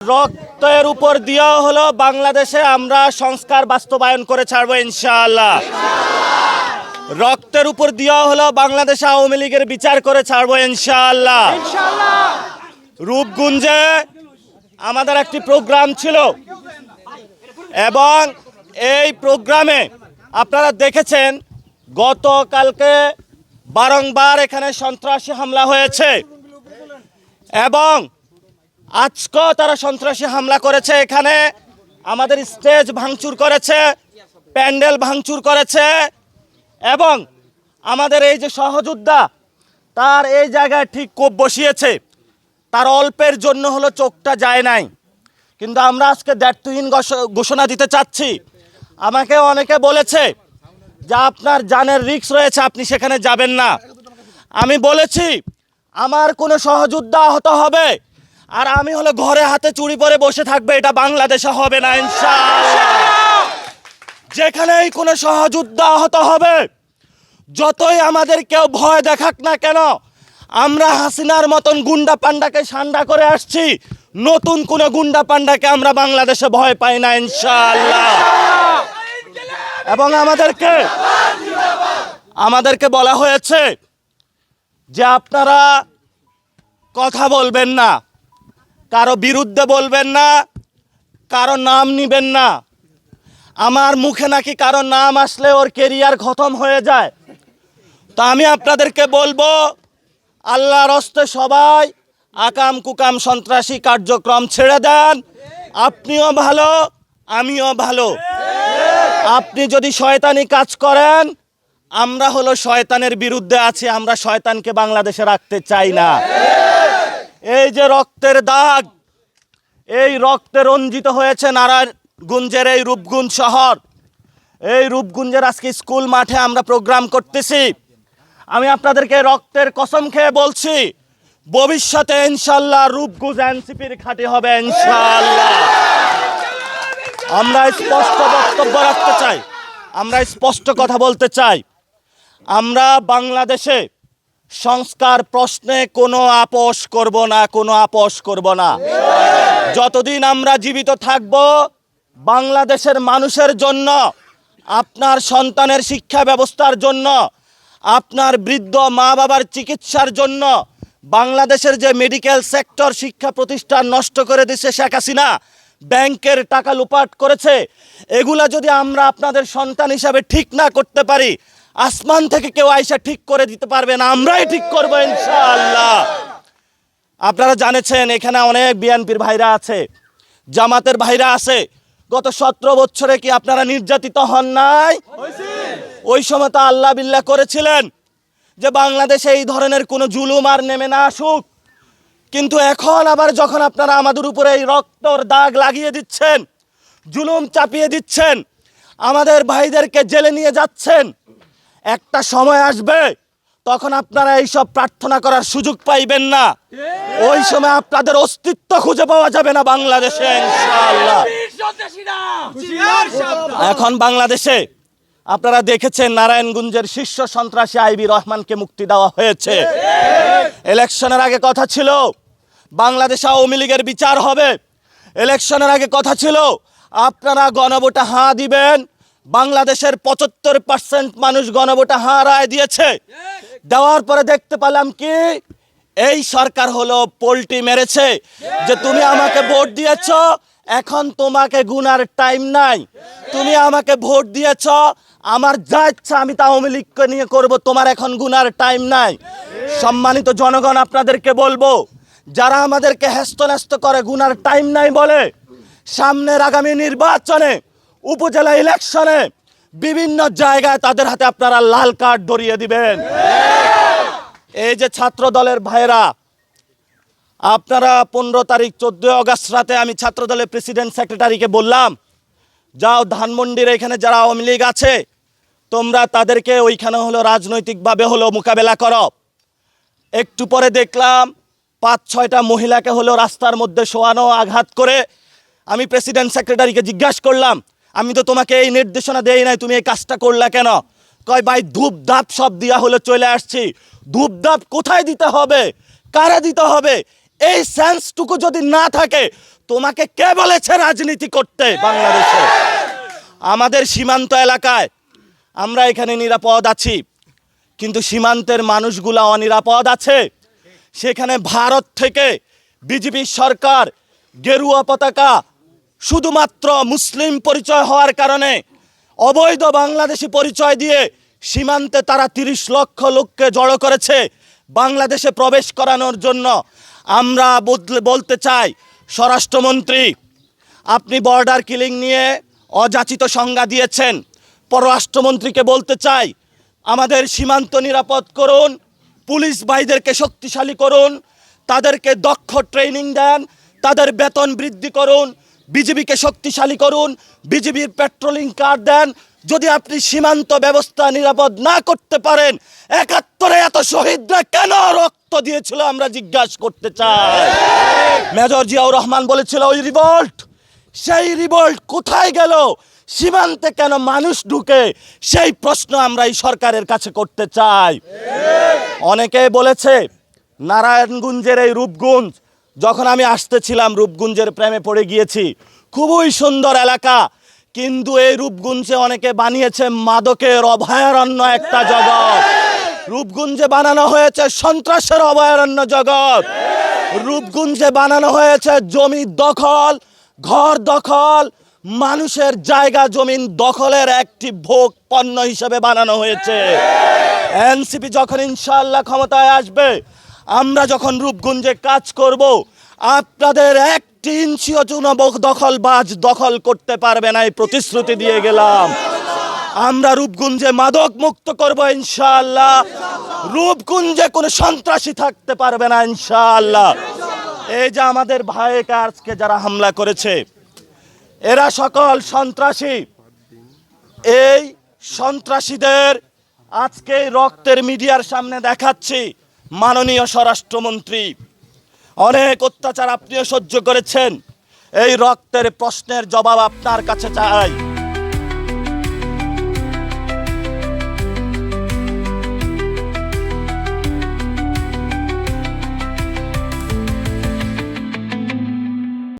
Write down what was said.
রক্তের উপর দেওয়া হলো বাংলাদেশে আমরা সংস্কার বাস্তবায়ন করে ছাড়বো ইনশাআল্লাহ। রক্তের উপর দেওয়া হলো বাংলাদেশে আওয়ামী লীগের বিচার করে ছাড়বো ইনশাআল্লাহ। রূপগঞ্জে আমাদের একটি প্রোগ্রাম ছিল এবং এই প্রোগ্রামে আপনারা দেখেছেন গতকালকে বারংবার এখানে সন্ত্রাসী হামলা হয়েছে এবং আজকেও তারা সন্ত্রাসী হামলা করেছে। এখানে আমাদের স্টেজ ভাঙচুর করেছে, প্যান্ডেল ভাঙচুর করেছে এবং আমাদের এই যে সহযোদ্ধা তার এই জায়গায় ঠিক কোপ বসিয়েছে। তার অল্পের জন্য হলো চোখটা যায় নাই, কিন্তু আমরা আজকে দায়িত্বহীন ঘোষণা দিতে চাচ্ছি। আমাকে অনেকে বলেছে যে আপনার জানের রিস্ক রয়েছে, আপনি সেখানে যাবেন না। আমি বলেছি আমার কোনো সহযোদ্ধা আহত হবে আর আমি হলো ঘরে হাতে চুরি পরে বসে থাকবে, এটা বাংলাদেশে হবে না ইনশাআল্লাহ। যেখানেই কোনো সহযোদ্ধা আহত হবে, যতই আমাদের কেউ ভয় দেখাক না কেন, আমরা হাসিনার মতন গুন্ডা পান্ডাকে সান্ডা করে আসছি, নতুন কোনো গুন্ডা পান্ডাকে আমরা বাংলাদেশে ভয় পাই না ইনশাআল্লাহ। এবং আমাদেরকে বলা হয়েছে যে আপনারা কথা বলবেন না, কারো বিরুদ্ধে বলবেন না, কারো নাম নিবেন না। আমার মুখে নাকি কারো নাম আসলে ওর কেরিয়ার খতম হয়ে যায়। তো আমি আপনাদেরকে বলবো আল্লাহর হস্তে সবাই আকাম কুকাম সন্ত্রাসী কার্যক্রম ছেড়ে দেন। আপনিও ভালো, আমিও ভালো। আপনি যদি শয়তানি কাজ করেন, আমরা হলো শয়তানের বিরুদ্ধে আছি, আমরা শয়তানকে বাংলাদেশে রাখতে চাই না। এই যে রক্তের দাগ, এই রক্তে রঞ্জিত হয়েছে নারায়ণগঞ্জের এই রূপগঞ্জ শহর। এই রূপগঞ্জের আজকে স্কুল মাঠে আমরা প্রোগ্রাম করতেছি। আমি আপনাদেরকে রক্তের কসম খেয়ে বলছি, ভবিষ্যতে ইনশাআল্লাহ রূপগঞ্জ এনসিপির ঘাঁটি হবে ইনশাআল্লাহ। আমরা স্পষ্ট বক্তব্য রাখতে চাই, আমরা স্পষ্ট কথা বলতে চাই। আমরা বাংলাদেশে সংস্কার প্রশ্নে কোনো আপোষ করব না, কোনো আপোষ করব না। যতদিন আমরা জীবিত থাকব, বাংলাদেশের মানুষের জন্য, আপনার সন্তানের শিক্ষা ব্যবস্থার জন্য, আপনার বৃদ্ধ মা বাবার চিকিৎসার জন্য, বাংলাদেশের যে মেডিকেল সেক্টর শিক্ষা প্রতিষ্ঠান নষ্ট করে দিচ্ছে শেখ হাসিনা, ব্যাংকের টাকা লুপাট করেছে, এগুলা যদি আমরা আপনাদের সন্তান হিসাবে ঠিক না করতে পারি, আসমান থেকে কেউ আইসা ঠিক করে দিতে পারবে না, আমরাই ঠিক করবো ইনশাআল্লাহ। আপনারা জানেছেন এখানে অনেক বিএনপির ভাইরা আছে, জামাতের ভাইরা আছে। গত 17 বছরে কি আপনারা নির্যাতিত হন নাই? ওই সময় তো আল্লাহ বিল্লাহ করেছিলেন যে বাংলাদেশে এই ধরনের কোনো জুলুম আর নেমে না আসুক। কিন্তু এখন আবার যখন আপনারা আমাদের উপরে এই রক্তর দাগ লাগিয়ে দিচ্ছেন, জুলুম চাপিয়ে দিচ্ছেন, আমাদের ভাইদেরকে জেলে নিয়ে যাচ্ছেন, একটা সময় আসবে তখন আপনারা এইসব প্রার্থনা করার সুযোগ পাইবেন না। ওই সময় আপনাদের অস্তিত্ব খুঁজে পাওয়া যাবে না বাংলাদেশে ইনশাআল্লাহ। এখন বাংলাদেশে আপনারা দেখেছেন নারায়ণগঞ্জের শীর্ষ সন্ত্রাসী আইবি রহমানকে মুক্তি দেওয়া হয়েছে। ইলেকশনের আগে কথা ছিল বাংলাদেশে আওয়ামী লীগের বিচার হবে। ইলেকশনের আগে কথা ছিল আপনারা গণভোটে হাঁ দিবেন। বাংলাদেশের 75% মানুষ গণভোটে হাঁ রায় দিয়েছে। দেওয়ার পরে দেখতে পেলাম কি, এই সরকার হলো পোল্টি মেরেছে যে তুমি আমাকে ভোট দিয়েছ, এখন তোমাকে গুনার টাইম নাই। তুমি আমাকে ভোট দিয়েছ, আমার যা ইচ্ছা আমি তা আওয়ামী লীগকে নিয়ে করবো, তোমার এখন গুনার টাইম নাই। সম্মানিত জনগণ, আপনাদেরকে বলবো, যারা আমাদেরকে হেস্তনেস্ত করে গুনার টাইম নাই বলে, সামনের আগামী নির্বাচনে, উপজেলা ইলেকশনে বিভিন্ন জায়গায় তাদের হাতে আপনারা লাল কার্ড ধরিয়ে দিবেন। এই যে ছাত্র দলের ভাইরা, আপনারা 15 তারিখ 14 আগস্ট রাতে আমি ছাত্র দলের প্রেসিডেন্ট সেক্রেটারিকে বললাম, যাও ধানমন্ডির এখানে যারা আওয়ামী লীগ আছে তোমরা তাদেরকে ওইখানে হলো রাজনৈতিকভাবে হলো মোকাবেলা করো। একটু পরে দেখলাম 5-6টা মহিলাকে হলো রাস্তার মধ্যে শোয়ানো, আঘাত করে। আমি প্রেসিডেন্ট সেক্রেটারিকে জিজ্ঞাসা করলাম, আমি তো তোমাকে এই নির্দেশনা দেই নাই, তুমি এই কাজটা করলা কেন? কয় ভাই ধূপ ধাপ সব দিয়া হলো চলে আসছি। ধূপ ধাপ কোথায় দিতে হবে, কারে দিতে হবে, এই সেন্সটুকু যদি না থাকে তোমাকে কে বলেছে রাজনীতি করতে বাংলাদেশে? আমাদের সীমান্ত এলাকায় আমরা এখানে নিরাপদ আছি, কিন্তু সীমান্তের মানুষগুলা অনিরাপদ আছে। সেখানে ভারত থেকে বিজেপি সরকার গেরুয়া পতাকা শুধুমাত্র মুসলিম পরিচয় হওয়ার কারণে অবৈধ বাংলাদেশি পরিচয় দিয়ে সীমান্তে তারা 30 লক্ষ লোককে জড়ো করেছে বাংলাদেশে প্রবেশ করানোর জন্য। আমরা বলতে চাই, স্বরাষ্ট্রমন্ত্রী আপনি বর্ডার কিলিং নিয়ে অযাচিত সংজ্ঞা দিয়েছেন। পররাষ্ট্রমন্ত্রীকে বলতে চাই, আমাদের সীমান্ত নিরাপদ করুন, পুলিশ ভাইদেরকে শক্তিশালী করুন, তাদেরকে দক্ষ ট্রেনিং দেন, তাদের বেতন বৃদ্ধি করুন, বিজিবিকে শক্তিশালী করুন, বিজিবির পেট্রোলিং কার দেন। যদি আপনি সীমান্ত ব্যবস্থা নিরাপদ না করতে পারেন, 71-এ এত শহীদরা কেন রক্ত দিয়েছিল আমরা জিজ্ঞাসা করতে চাই। মেজর জিয়াউর রহমান বলেছিল ওই রিভল্ট, সেই রিভল্ট কোথায় গেল? সীমান্তে কেন মানুষ ঢুকে? সেই প্রশ্ন আমরা এই সরকারের কাছে করতে চাই। অনেকে বলেছে নারায়ণগঞ্জের এই রূপগঞ্জ, যখন আমি আসতেছিলাম রূপগঞ্জের প্রেমে পড়ে গিয়েছি। খুবই সুন্দর এলাকা, কিন্তু এই রূপগঞ্জে অনেকে বানিয়েছে মাদকের অভয়ারণ্য একটা জগৎ। রূপগঞ্জে বানানো হয়েছে সন্ত্রাসের অভয়ারণ্য জগৎ। রূপগঞ্জে বানানো হয়েছে জমি দখল, ঘর দখল, মানুষের জায়গা জমিন দখলের একটি ভোগ পণ্য হিসেবে বানানো হয়েছে। এনসিপি যখন ইনশাআল্লাহ ক্ষমতায় আসবে, আমরা যখন রূপগঞ্জে কাজ করব, আপনাদের 1 ইঞ্চিও দখলবাজ দখল করতে পারবে না, এই প্রতিশ্রুতি দিয়ে গেলাম। আমরা রূপগঞ্জে মাদক মুক্ত করব ইনশাআল্লাহ। রূপগঞ্জে কোনো সন্ত্রাসী থাকতে পারবে না ইনশাআল্লাহ। এই যে আমাদের ভাইকে আজকে যারা হামলা করেছে, এরা সকল সন্ত্রাসী। এই সন্ত্রাসীদের আজকে রক্তের মিডিয়ার সামনে দেখাচ্ছি। মাননীয় স্বরাষ্ট্রমন্ত্রী, অনেক অত্যাচার আপনিও সহ্য করেছেন, এই রক্তের প্রশ্নের জবাব আপনার কাছে চাই।